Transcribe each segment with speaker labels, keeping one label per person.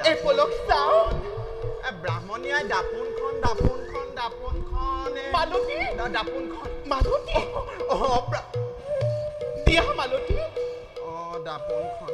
Speaker 1: এই পলক চাও
Speaker 2: ব্ৰাহ্মণীয়াই দাপোনখন
Speaker 1: মালতী
Speaker 2: দাপোনখন
Speaker 1: মালতী দিয়া মালতী
Speaker 2: দাপোনখন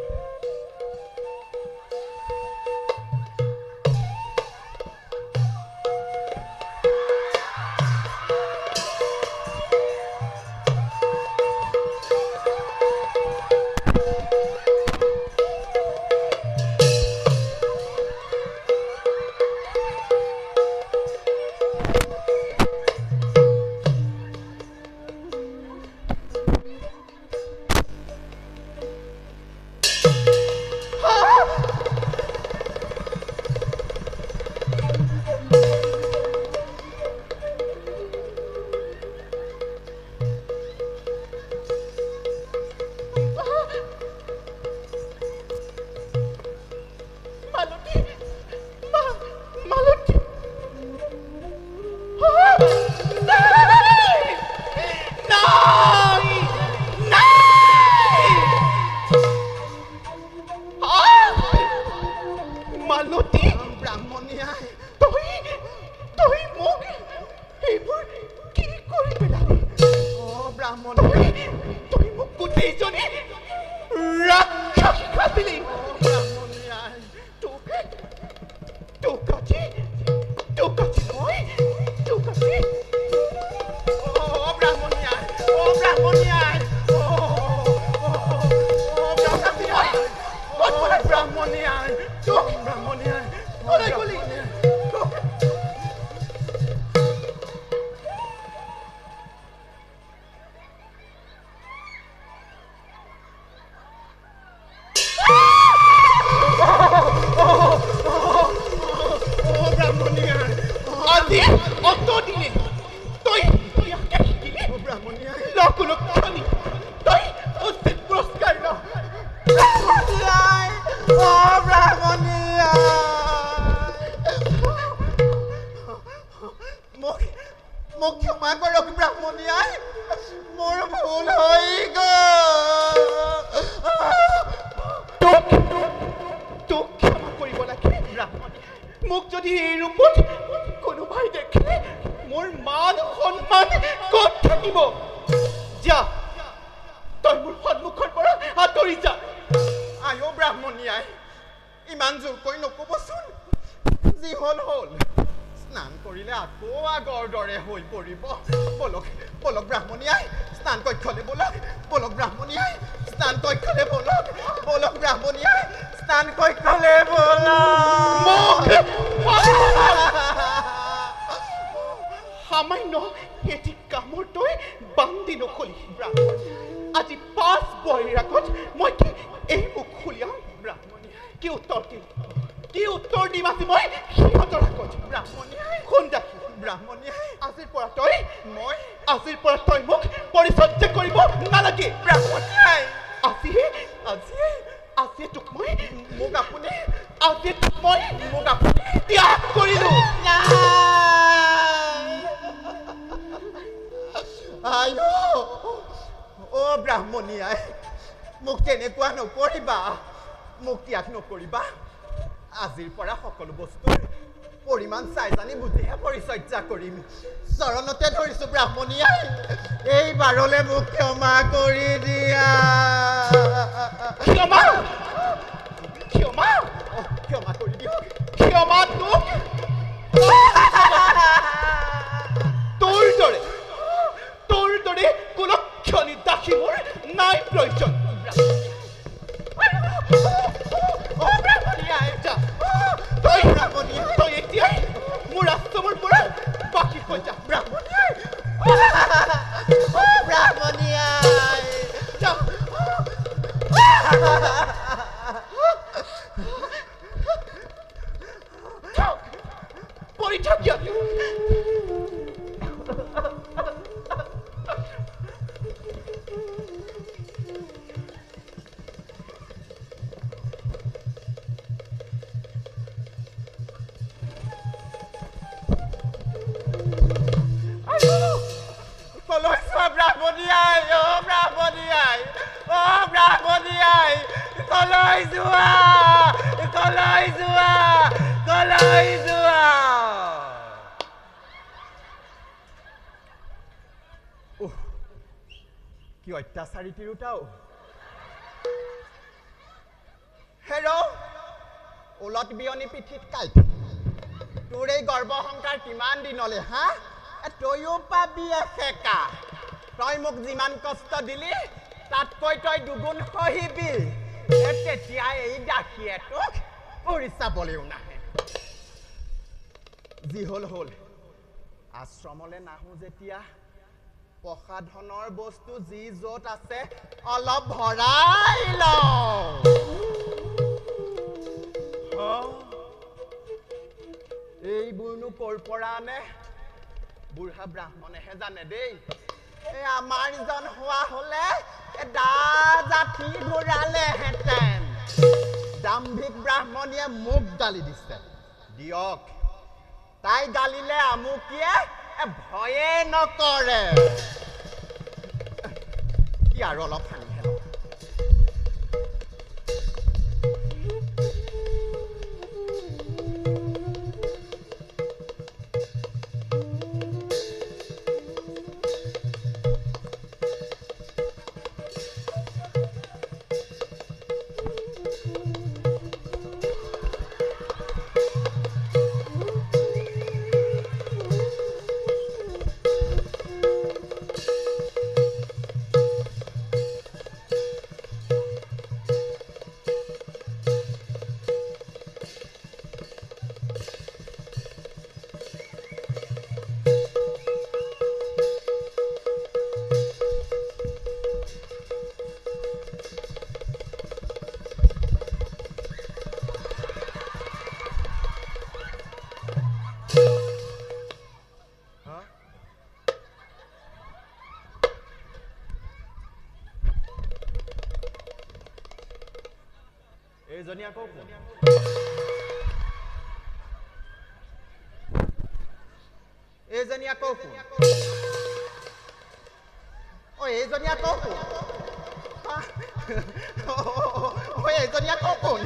Speaker 2: মোক ক্ষমা কৰক ব্ৰাহ্মণীয়াই মোৰ ভুল হৈ
Speaker 1: তোক ক্ষমা কৰিব লাগে মোক যদি এই ৰূপত কোনোবাই দেখে মোৰ মান সন্মান ক'ত থাকিব যা তই মোৰ সন্মুখৰ পৰা আঁতৰি যা
Speaker 2: আয়ো ব্ৰাহ্মণীয়াই ইমান জোৰকৈ নক'বচোন যি হ'ল স্নান কৰিলে আকৌ আগৰ দৰে হৈ পৰিব বলক বলক ব্ৰাহ্মণীয়াই স্নান কক্ষলৈ বলক ব্ৰাহ্মণীয়াই স্নান কক্ষলৈ বলক ব্ৰাহ্মণীয়াই স্নান কক্ষলৈ
Speaker 1: সামান্য এটি কামৰ তই বান্ধি নখলি আজি 5 বছৰ আগত মই এই মুখ খুলিয়াম ব্ৰাহ্মণীয়াই কি উত্তৰ দিম আজি মই সিহঁতৰ আগত
Speaker 2: ব্ৰাহ্মণীয়াই
Speaker 1: শুন দেখি
Speaker 2: ব্ৰাহ্মণীয়াই
Speaker 1: আজিৰ পৰা তই মোক পৰিচৰ্যা কৰিব নালাগে
Speaker 2: ব্ৰাহ্মণীয়াই
Speaker 1: আজিয়ে তোক মই ত্যাগ কৰিলো
Speaker 2: আয়ো ব্ৰাহ্মণীয়াই মোক তেনেকুৱা নকৰিবা মোক ত্যাগ নকৰিবা আজিৰ পৰা সকলো বস্তুৰ পৰিমাণ চাই জানি বুজিহে পৰিচৰ্যা কৰিম চৰণতে ধৰিছো ব্ৰাহ্মণীয়াই এইবাৰলৈ মোক ক্ষমা কৰি দিয়া ক্ষমা কৰি দিয়ক
Speaker 1: ক্ষমা তোক তোৰ দৰে কুলক্ষণী দাসী মোৰ নাই প্ৰয়োজন তই এতিয়াই মোৰ আশ্ৰমৰ পৰা বাকী হৈ যা
Speaker 2: ব্ৰাহ্মণীয়াই
Speaker 1: পৰি থাকিয়া
Speaker 2: কলৈ যোৱা অতি অত্যাচাৰী তিৰোতাও হেৰো ওলত বিয়নি পিঠিত কাইট তোৰ এই গৰ্ভসংকাৰ কিমান দিনলে হা তয়ো পাবি এসেকা তই মোক যিমান কষ্ট দিলি তাতকৈ তই দুগুণ সহিবি তেতিয়া এই ডাকিয়ে তোক পৰি চাবলৈও নাহে যি হ'ল হ'ল আশ্ৰমলৈ নাহোঁ যেতিয়া প্ৰসাধনৰ বস্তু যি য'ত আছে অলপ ভৰাই লওঁ এইবোৰনো ক'ৰ পৰা আনে বুঢ়া ব্ৰাহ্মণেহে জানে দেই এই আমাৰ জন হোৱা হ'লে দা জাতি ঘূৰালেহেঁতেন দাম্ভিক ব্ৰাহ্মণীয়ে মোক গালি দিছে দিয়ক তাই গালিলে আমুকিয়ে ভয়ে নকৰে কি আৰু অলপ সানিহে লওঁ এইজনী আকৌ এইজনী আকৌ এইজনী আকৌ এইজনী আকৌ কোন